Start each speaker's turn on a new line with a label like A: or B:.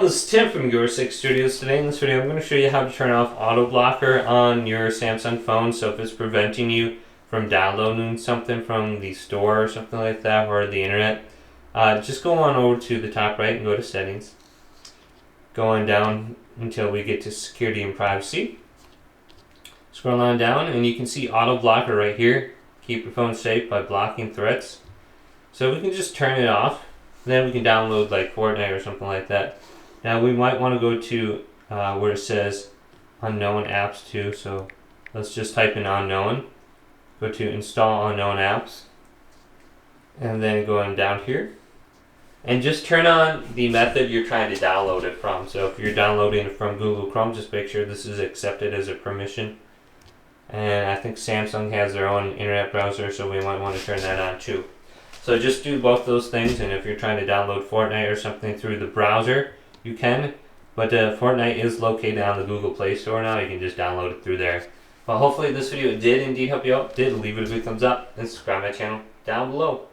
A: This is Tim from Your 6 Studios. Today in this video I'm going to show you how to turn off auto blocker on your Samsung phone. So if it's preventing you from downloading something from the store or something like that, or the internet, just go on over to the top right and go to settings. Go on down until we get to security and privacy. Scroll on down and you can see auto blocker right here. Keep your phone safe by blocking threats. So we can just turn it off. Then we can download like Fortnite or something like that. Now we might want to go to where it says unknown apps too. So let's just type in unknown. Go to install unknown apps. And then go on down here. And just turn on the method you're trying to download it from. So if you're downloading it from Google Chrome, just make sure this is accepted as a permission. And I think Samsung has their own internet browser, so we might want to turn that on too. So just do both those things, and if you're trying to download Fortnite or something through the browser, you can. But Fortnite is located on the Google Play Store now. You can just download it through there. Well, hopefully this video did indeed help you out. Did leave it a big thumbs up and subscribe to my channel down below.